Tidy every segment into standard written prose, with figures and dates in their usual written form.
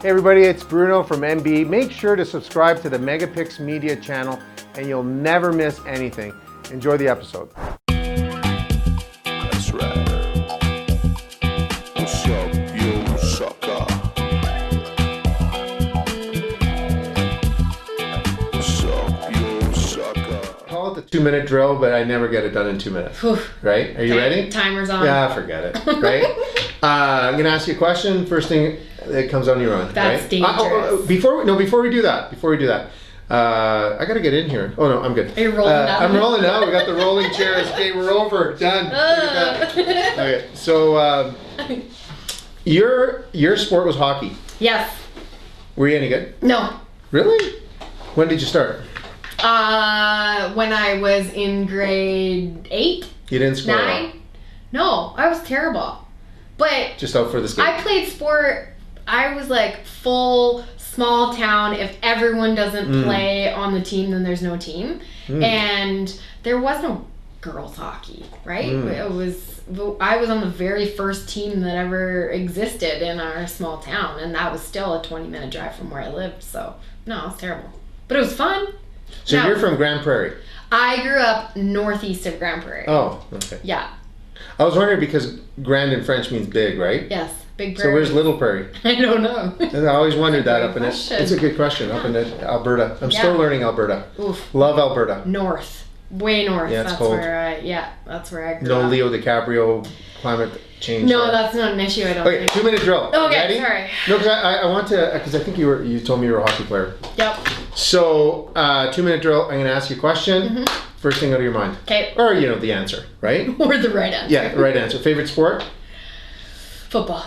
Hey everybody, it's Bruno from AndB. Make sure to subscribe to the Megapix Media channel and you'll never miss anything. Enjoy the episode. That's right. What's up, you sucker? What's up, you sucker? Call it the 2-minute drill, but I never get it done in 2 minutes. Right? Are you ready? Timer's on. Yeah, forget it. Right? I'm going to ask you a question. First thing that comes on your own. That's right? dangerous. Before we do that, I gotta get in here. Oh no, I'm good. Are you rolling now? I'm rolling now. We got the rolling chairs. Okay, we're over. Done. Okay, so your sport was hockey. Yes. Were you any good? No. Really? When did you start? When I was in grade 8. You didn't score. 9. No, I was terrible. But Just out for the skate. I played sport. I was like full small town. If everyone doesn't play on the team, then there's no team. And there was no girls hockey, right? I was on the very first team that ever existed in our small town, and that was still a 20-minute drive from where I lived. So no, it was terrible, but it was fun. So you're from Grand Prairie. I grew up northeast of Grand Prairie. Oh, okay. Yeah. I was wondering because grand in French means big, right? Yes, big prairie. So where's Little Prairie? I don't know. I always wondered that up in it. question. It's a good question. Up in Alberta. I'm still learning Alberta. Oof. Love Alberta. North. Way north. Yeah, it's that's cold. That's where I grew No up. Leo DiCaprio climate change. No, there. that's not an issue, I don't Okay, think. 2-minute drill. Okay, Ready? sorry. No, because I want to, because I think you told me you were a hockey player. Yep. So, 2-minute drill, I'm going to ask you a question. First thing out of your mind. Okay. Or, the answer, right? Or the right answer. Yeah, right answer. Favorite sport? Football.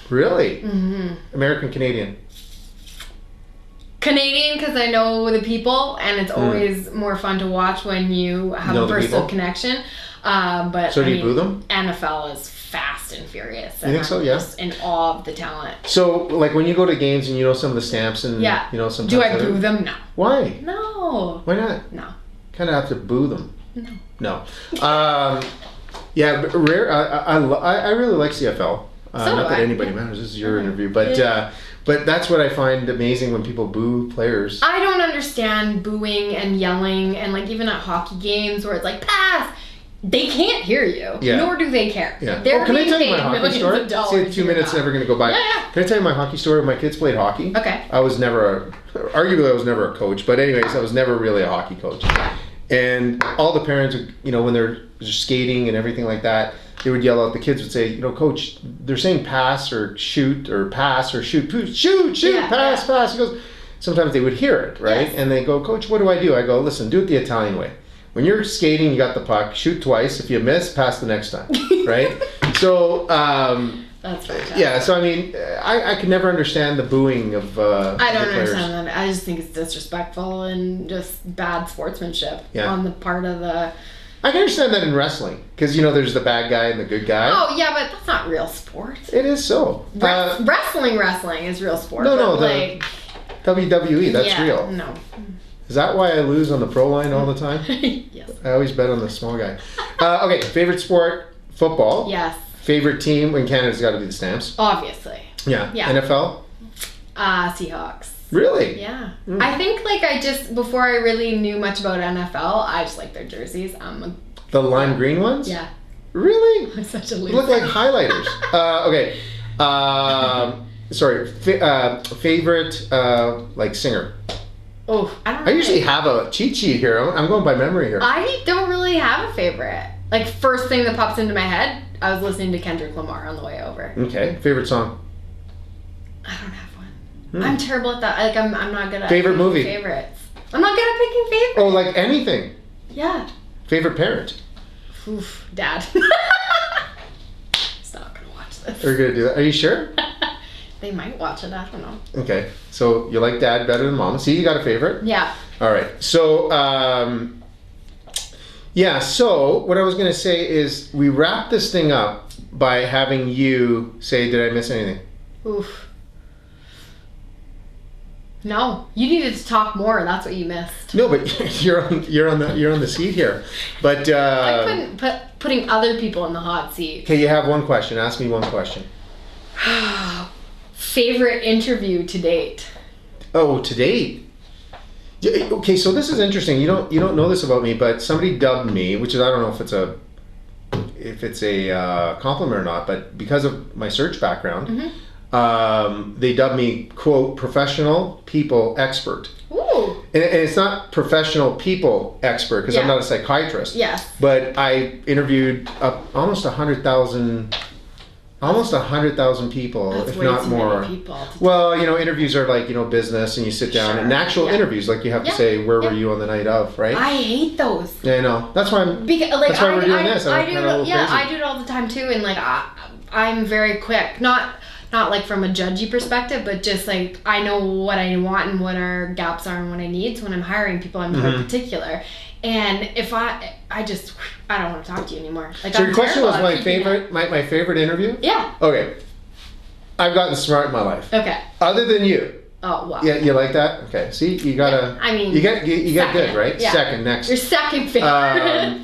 Really? American, Canadian? Canadian, because I know the people, and it's always more fun to watch when you have Know a the personal people? connection. But So do you boo them? NFL is fast and furious. You think so? I'm Yeah. just in awe of the talent. So, like when you go to games and you know some of the stamps and sometimes Do I boo them? No. Why? No. Why not? No. Kind of have to boo them. No. Yeah, but rare. I really like CFL. So Not do that I. anybody matters. This is your interview, but that's what I find amazing when people boo players. I don't understand booing and yelling, and like even at hockey games where it's like pass. They can't hear you, nor do they care. Yeah. They're Can I being tell you my paid hockey millions story? of dollars See, to 2 hear minutes that. never going to go by. Yeah. Can I tell you my hockey story? When my kids played hockey. Okay. I was never, arguably, I was never a coach. But anyways, I was never really a hockey coach. And all the parents, when they're skating and everything like that, they would yell out. The kids would say, Coach, they're saying pass or shoot or pass or shoot, pass. He goes. Sometimes they would hear it, right? Yes. And they go, Coach, what do I do? I go, listen, do it the Italian way. When you're skating, you got the puck, shoot twice. If you miss, pass the next time, right? So, That's fantastic. yeah. So I mean, I could never understand the booing of. I don't the players. understand that. I just think it's disrespectful and just bad sportsmanship on the part of the. I can understand that in wrestling because there's the bad guy and the good guy. Oh yeah, but that's not real sport. It is so. Wrestling is real sport. No, but like WWE. That's real. No. Is that why I lose on the pro line all the time? Yes. I always bet on the small guy. Okay, favorite sport, football. Yes. Favorite team in Canada's got to be the Stamps. Obviously. Yeah. Yeah. NFL. Seahawks. Really? Yeah. I think before I really knew much about NFL, I just like their jerseys. The lime green ones? Yeah. Really? I'm such a They loser. look like highlighters. Okay. Sorry. Favorite singer. Oh, I don't know. I usually have a cheat sheet here. I'm going by memory here. I don't really have a favorite. Like first thing that pops into my head, I was listening to Kendrick Lamar on the way over. Okay. Favorite song. I don't have one. I'm terrible at that. Like I'm not good at Favorite picking movie? favorites. I'm not good at picking favorites. Oh, like anything. Yeah. Favorite parent. Oof, Dad. He's not gonna watch this. Are you gonna do that? Are you sure? They might watch it. I don't know. Okay. So you like Dad better than Mom. See, you got a favorite. Yeah. All right. So, so what I was going to say is we wrap this thing up by having you say, did I miss anything? Oof. No, you needed to talk more. That's what you missed. No, but you're on the seat here. But I couldn't putting other people in the hot seat. okay, you have one question. Ask me one question. Favorite interview to date? Oh, to date. Yeah, okay, so this is interesting. You don't know this about me, but somebody dubbed me, which is, I don't know if it's a compliment or not, but because of my search background, they dubbed me, quote, professional people expert. Ooh. And it's not professional people expert because I'm not a psychiatrist. Yes. But I interviewed almost 100,000 people, That's if way not too more. many people to Well, interviews are like, business, and you sit down, Sure. and actual Yeah. interviews, like you have to say, where were you on the night of, right? I hate those. Yeah, I know. That's why that's why we're doing this. I do. kinda a little Yeah, crazy. I do it all the time too, and like I'm very quick. Not like from a judgy perspective, but just like I know what I want and what our gaps are and what I need. So when I'm hiring people, I'm very particular. And if I don't want to talk to you anymore. Like, So I'm your question was terrible at my keeping favorite, my favorite interview? it. Yeah. Okay. I've gotten smart in my life. Okay. Other than you. Oh wow. Yeah, you like that? Okay. See, you gotta. Yeah, I mean, you get good, second, right? yeah. Second, next. Your second favorite.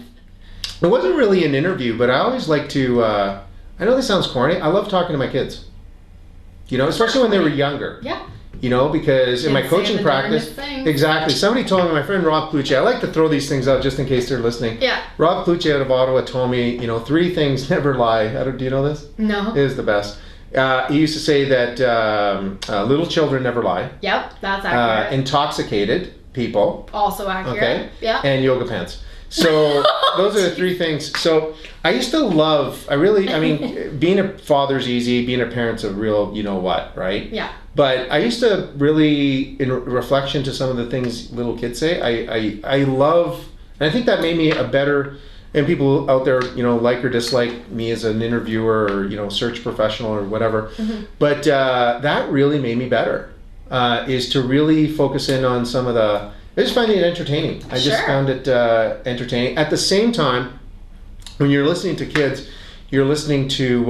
It wasn't really an interview, but I always like to. I know this sounds corny. I love talking to my kids. Especially when they were younger. Yeah. Because in my Kids say coaching the practice, darndest things. exactly. Somebody told me, my friend Rob Plucci. I like to throw these things out just in case they're listening. Yeah. Rob Plucci out of Ottawa told me, 3 things never lie. Do you know this? No. It is the best. He used to say that little children never lie. Yep, that's accurate. Intoxicated people. Also accurate. Okay. Yeah. And yoga pants. So those are the 3 things. So I used to love. Being a father's easy. Being a parent's a real, right? Yeah. But I used to really, in reflection to some of the things little kids say, I love, and I think that made me a better. And people out there, like or dislike me as an interviewer or, search professional or whatever. But that really made me better, is to really focus in on some of the, I just find it entertaining. I just found it entertaining. At the same time, when you're listening to kids, you're listening to,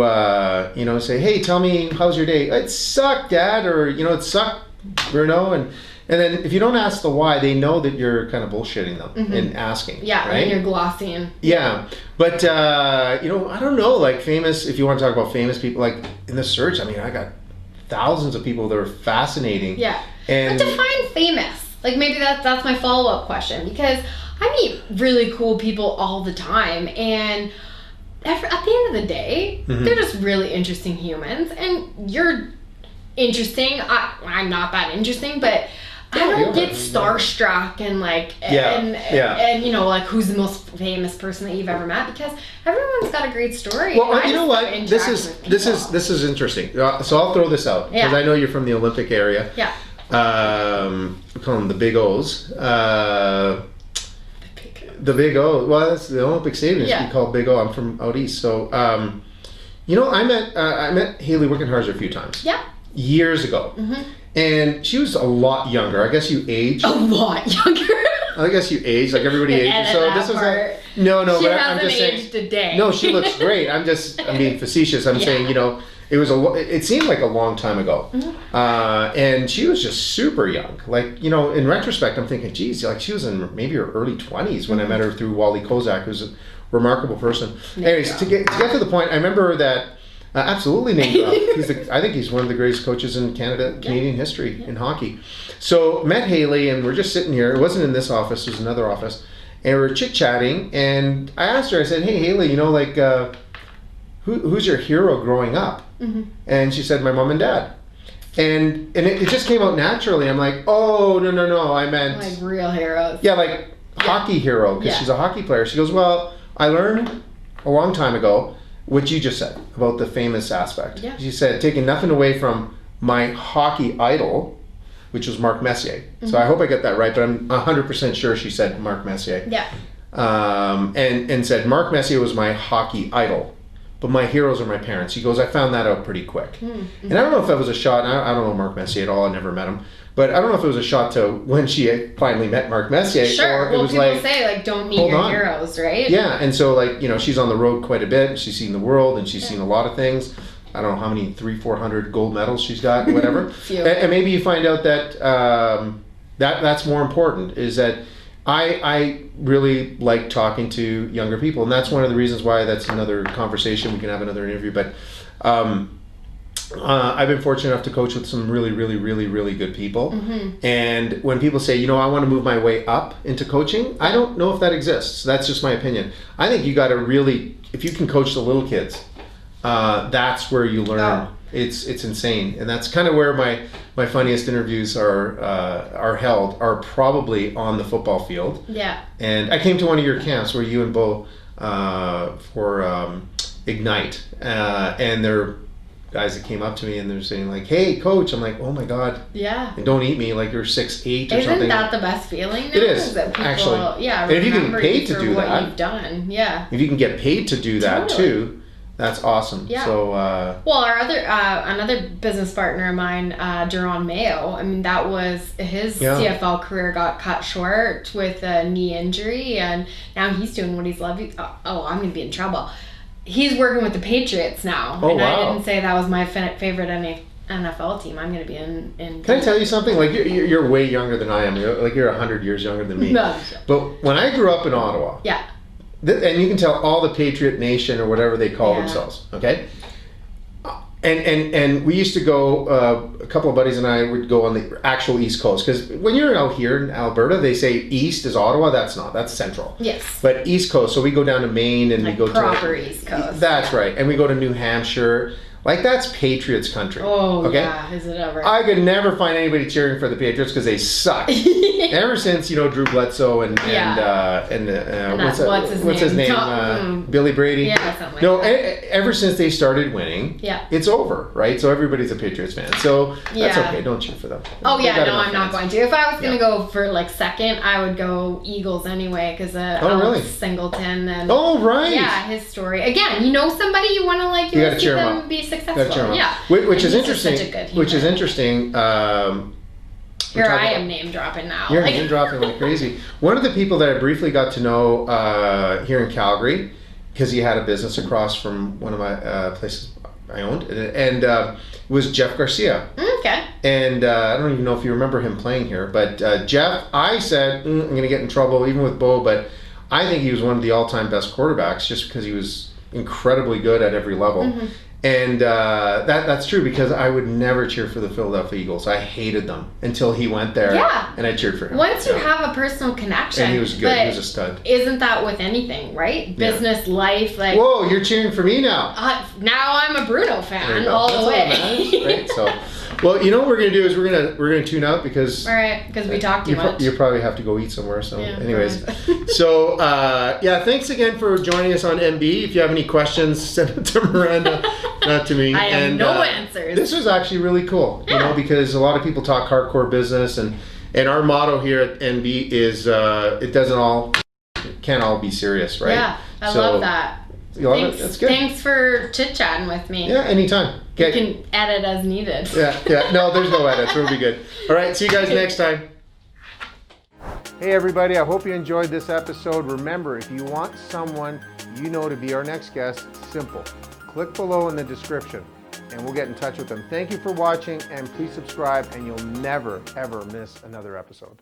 say, hey, tell me, how's your day? It sucked, Dad, or, it sucked, Bruno. And then if you don't ask the why, they know that you're kind of bullshitting them and asking. Yeah, right? and you're glossing. Yeah. But, I don't know, like famous, if you want to talk about famous people, like in the search, I got thousands of people that are fascinating. Yeah. And But define famous. Like maybe that's my follow-up question, because I meet really cool people all the time, and at the end of the day, they're just really interesting humans, and you're interesting. I'm not that interesting, but I don't get starstruck and like and like who's the most famous person that you've ever met, because everyone's got a great story. Well, you know what? This is interesting. So I'll throw this out because I know you're from the Olympic area. Yeah. We call them the Big O's. The Big O. Well, that's the Olympic Stadium. Yeah. We call Big O. I'm from out east, so I met Haley Wickenheiser a few times. Yeah. Years ago, and she was a lot younger. I guess you age. A lot younger. I guess you age, like everybody ages. So this was no, she but hasn't I'm just aged saying. a day. No, she looks great. I'm being facetious. I'm saying, it was it seemed like a long time ago, and she was just super young. Like, in retrospect, I'm thinking, geez, like she was in maybe her early 20s when I met her through Wally Kozak, who's a remarkable person. Anyways, to get to the point, I remember that. Absolutely name drop. I think he's one of the greatest coaches in Canadian history in hockey. So met Haley, and we're just sitting here. It wasn't in this office; it was another office, and we were chit chatting. And I asked her. I said, "Hey, Haley, who's your hero growing up?" And she said, "My mom and dad." And it just came out naturally. I'm like, "Oh no! I meant like real heroes." Yeah, like hockey hero, because she's a hockey player. She goes, "Well, I learned a long time ago." What you just said about the famous aspect. Yeah. She said, taking nothing away from my hockey idol, which was Mark Messier. So I hope I get that right, but I'm 100% sure she said Mark Messier. Yeah. And said, Mark Messier was my hockey idol, but my heroes are my parents. She goes, I found that out pretty quick. And I don't know if that was a shot, I don't know Mark Messier at all, I never met him. But I don't know if it was a shot to when she finally met Mark Messier. Sure. Or it was people say, like, don't meet your heroes, right? Yeah, and so, like, she's on the road quite a bit. She's seen the world, and she's seen a lot of things. I don't know how many, 300-400 gold medals she's got, whatever. And maybe you find out that that's more important, is that I really like talking to younger people. And that's one of the reasons why that's another conversation. We can have another interview. But I've been fortunate enough to coach with some really, really, really, really good people. And when people say, I want to move my way up into coaching, I don't know if that exists. That's just my opinion. I think you got to really, if you can coach the little kids, that's where you learn. Oh. It's insane, and that's kind of where my funniest interviews are held. Are probably on the football field. Yeah. And I came to one of your camps where you and Bo for Ignite, and they're guys that came up to me and they're saying like, "Hey, coach," I'm like, "Oh my god." Yeah. And don't eat me like you're 6'8" or Isn't something. that the best feeling? Though? It is, that people, actually. Yeah. And if you get remember paid to for do what that, you've done. Yeah. if you can get paid to do that Totally. too, that's awesome. Yeah. So well, our other another business partner of mine, Jerron Mayo. I mean, that was his CFL career got cut short with a knee injury, and now he's doing what he's loving. Oh, I'm gonna be in trouble. He's working with the Patriots now, Oh, and wow. I didn't say that was my favorite NFL team. I'm gonna be in. Can I tell you something? Like you're way younger than I am. You're 100 years younger than me. No. But when I grew up in Ottawa, Yeah. and you can tell all the Patriot Nation or whatever they call themselves, okay? And we used to go, a couple of buddies and I would go on the actual East Coast, because when you're out here in Alberta, they say East is Ottawa. That's Central. Yes. But East Coast, so we go down to Maine and Like we go proper to East Coast. That's right, and we go to New Hampshire. Like that's Patriots country. Oh, okay? yeah. Is it ever? I could never find anybody cheering for the Patriots because they suck. Ever since Drew Bledsoe and what's his name? Billy Brady. Yeah, something like No, that. ever since they started winning, it's over, right? So everybody's a Patriots fan. So that's okay. Don't cheer for them. Oh They yeah, got no, enough I'm not fans. going to. If I was going to go for like second, I would go Eagles anyway because really? Singleton and Oh right. yeah, his story. Again, somebody you want to like, You you gotta want to see cheer 'em them up. be Gotta cheer 'em successful. up. Yeah, Which is And he's just interesting. such a good Which is human. interesting. Here I am name dropping now. You're Like- name dropping like crazy. One of the people that I briefly got to know here in Calgary, because he had a business across from one of my places I owned, and was Jeff Garcia. Okay. And I don't even know if you remember him playing here, but Jeff, I said, I'm going to get in trouble even with Bo, but I think he was one of the all-time best quarterbacks just because he was incredibly good at every level. Mm-hmm. And that's true because I would never cheer for the Philadelphia Eagles. I hated them until he went there, and I cheered for him. Once you have a personal connection, and he was good. but He was a stud. Isn't that with anything, right? Business, life, like. Whoa, you're cheering for me now. Now I'm a Bruno There you fan go. all That's the all that way. matters, right? So, well, you know what we're gonna do is we're gonna tune out because All right, because we talked too you much. you probably have to go eat somewhere. So, Yeah, anyways, probably. so thanks again for joining us on AndB. If you have any questions, send it to Miranda, not to me. I have And, no answers. This was actually really cool, because a lot of people talk hardcore business, and our motto here at AndB is it can't all be serious, right? Yeah, I love that. You love Thanks, it? That's good. Thanks for chit chatting with me. Yeah, anytime. You Okay. can edit as needed. Yeah. No, there's no edits. We'll be good. All right. See you guys next time. Hey, everybody. I hope you enjoyed this episode. Remember, if you want someone to be our next guest, simple. Click below in the description and we'll get in touch with them. Thank you for watching, and please subscribe, and you'll never, ever miss another episode.